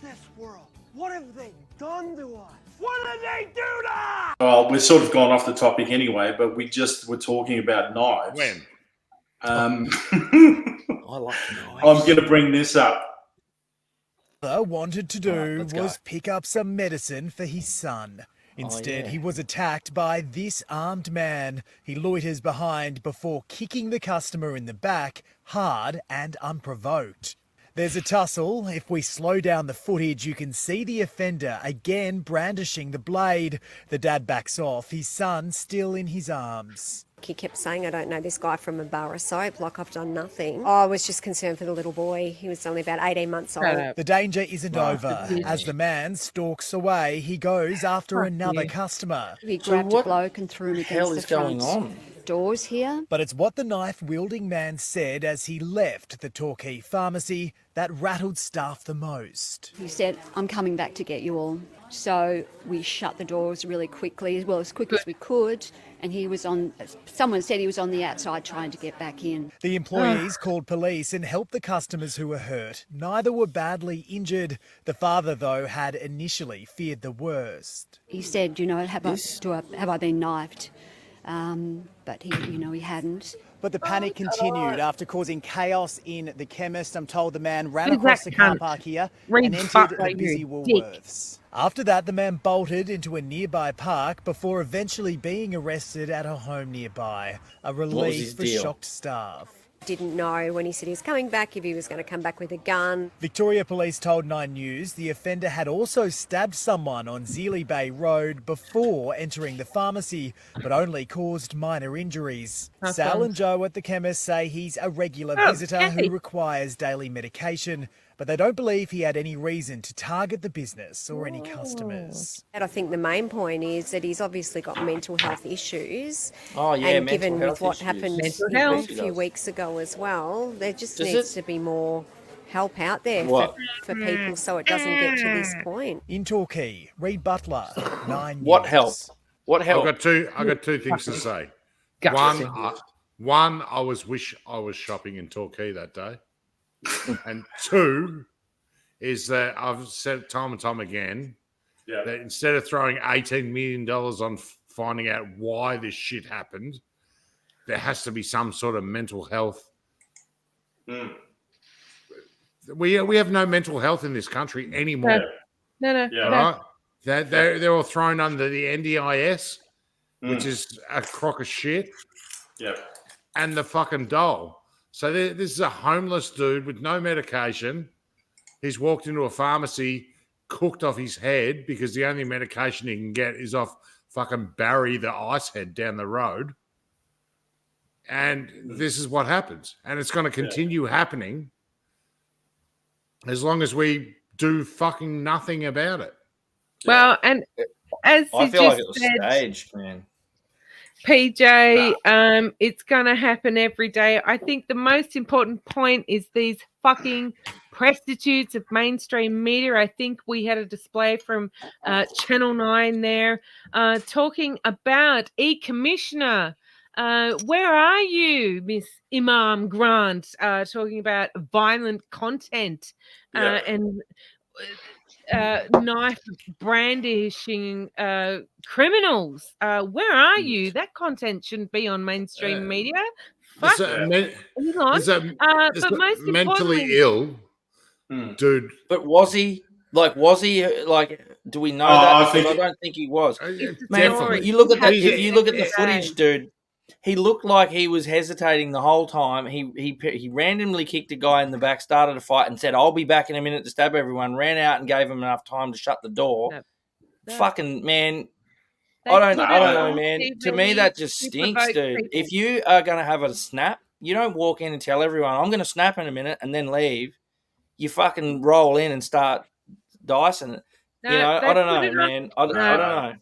this world? What have they done to us? What did they do to us? Well, we've sort of gone off the topic anyway, but we just were talking about knives. When? I like knives. I'm going to bring this up. Wanted to do let's was go. pick up some medicine for his son. Instead, yeah. he was attacked by this armed man. He loiters behind before kicking the customer in the back, hard and unprovoked. There's a tussle. If we slow down the footage, you can see the offender again brandishing the blade. The dad backs off, his son still in his arms. He kept saying, I don't know this guy from a bar of soap, like I've done nothing. I was just concerned for the little boy. He was only about 18 months old. The danger isn't over. As the man stalks away, he goes after another customer. He grabbed a bloke and threw him What the hell against is the going front on? doors here. But it's what the knife-wielding man said as he left the Torquay pharmacy that rattled staff the most. He said, I'm coming back to get you all. So we shut the doors really quickly, well, as quick as we could. And he was someone said he was on the outside trying to get back in. The employees called police and helped the customers who were hurt. Neither were badly injured. The father, though, had initially feared the worst. He said, have I been knifed? But he hadn't. But the panic continued after causing chaos in the chemist. I'm told the man ran across the car park here and entered the busy Woolworths. After that, the man bolted into a nearby park before eventually being arrested at a home nearby. A relief for shocked staff. Didn't know when he said he was coming back if he was going to come back with a gun. Victoria Police told 9 News the offender had also stabbed someone on Zealy Bay Road before entering the pharmacy, but only caused minor injuries. Sal and Joe at the chemist say he's a regular visitor who requires daily medication, but they don't believe he had any reason to target the business or any customers. And I think the main point is that he's obviously got mental health issues. Oh, yeah, and mental given health with what issues. happened Mental a health. few weeks ago as well, there just Does needs it? to be more help out there for people so it doesn't get to this point. In Torquay, Reed Butler, 9 News. What help? What I've help? got two things to say. One, I wish I was shopping in Torquay that day. And two is that I've said time and time again that instead of throwing $18 million on finding out why this shit happened, there has to be some sort of mental health. We have no mental health in this country anymore. No. Right? They're all thrown under the NDIS, which is a crock of shit. Yep. And the fucking dole. So this is a homeless dude with no medication. He's walked into a pharmacy, cooked off his head because the only medication he can get is off fucking Barry, the ice head down the road. And this is what happens. And it's going to continue happening as long as we do fucking nothing about it. Well, and as I you feel like just it was said, staged, man. PJ, it's going to happen every day. I think the most important point is these fucking prostitutes of mainstream media. I think we had a display from Channel 9 there talking about E-Commissioner. Where are you, Miss Imam Grant, talking about violent content and knife brandishing criminals? Where are you? That content shouldn't be on mainstream media. Fuck. But But most mentally ill, dude. But was he? Like, do we know that? I don't think he was. Man, you look at that. If you look at the footage, dude, he looked like he was hesitating the whole time. He randomly kicked a guy in the back, started a fight, and said, "I'll be back in a minute to stab everyone." Ran out and gave him enough time to shut the door. Fucking man, I don't know, man. To me, that just stinks, dude. If you are going to have a snap, you don't walk in and tell everyone, "I'm going to snap in a minute," and then leave. You fucking roll in and start dicing it. I don't know, man. I don't know.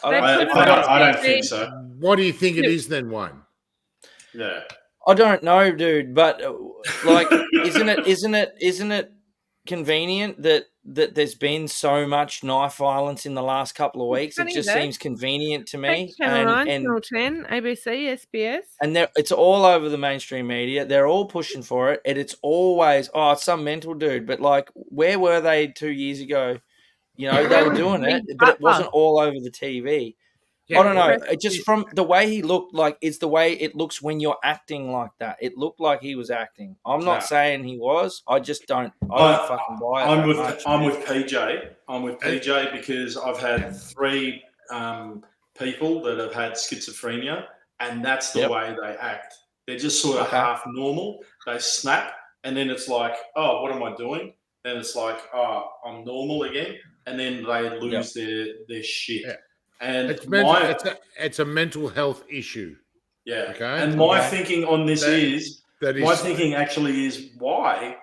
I don't think so. What do you think it is then, Wayne? Yeah. I don't know, dude. But like, isn't it convenient that that there's been so much knife violence in the last couple of weeks. It funny, just though. seems convenient to me. Channel 9, Channel 10, ABC, SBS. And it's all over the mainstream media. They're all pushing for it. And it's always, it's some mental dude. But, like, where were they 2 years ago? You know, they were doing it, but it wasn't all over the TV. Yeah, I don't know. It just from the way he looked, like, it's the way it looks when you're acting like that. It looked like he was acting. I'm not saying he was. I just don't. I don't fucking buy it. I'm with PJ. I'm with PJ because I've had 3 people that have had schizophrenia, and that's the way they act. They're just sort of half normal. They snap, and then it's like, oh, what am I doing? Then it's like, oh, I'm normal again, and then they lose their shit. Yeah. And it's a mental health issue. Yeah. Okay. And my thinking on this my thinking actually is, why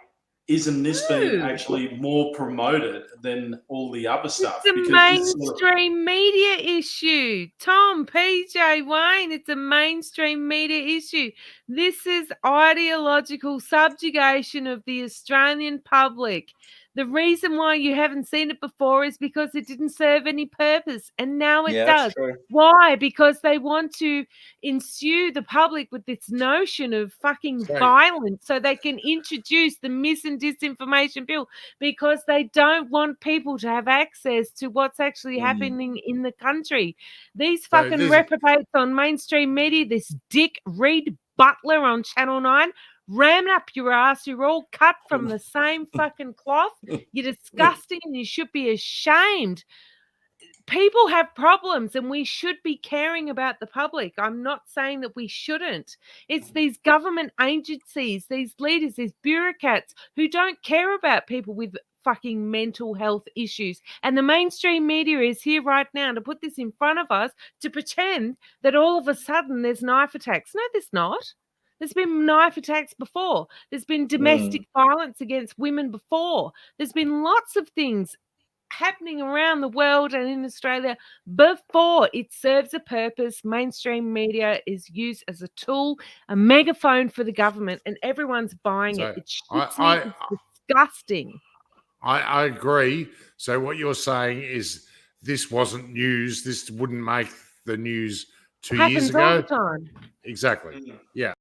isn't this being actually more promoted than all the other stuff? It's a mainstream media issue. Tom, PJ, Wayne, it's a mainstream media issue. This is ideological subjugation of the Australian public. The reason why you haven't seen it before is because it didn't serve any purpose, and now it does. Why? Because they want to ensue the public with this notion of fucking violence so they can introduce the mis and disinformation bill, because they don't want people to have access to what's actually happening in the country. These fucking reprobates on mainstream media, this dick Reed Butler on Channel 9, ram up your ass. You're all cut from the same fucking cloth. You're disgusting and you should be ashamed. People have problems and we should be caring about the public. I'm not saying that we shouldn't. It's these government agencies, these leaders, these bureaucrats who don't care about people with fucking mental health issues. And the mainstream media is here right now to put this in front of us to pretend that all of a sudden there's knife attacks. No, there's not. There's been knife attacks before. There's been domestic violence against women before. There's been lots of things happening around the world and in Australia before. It serves a purpose. Mainstream media is used as a tool, a megaphone for the government, and everyone's buying it. It's disgusting. I agree. So what you're saying is this wasn't news. This wouldn't make the news 2 years ago. Happens all the time. Exactly. Yeah.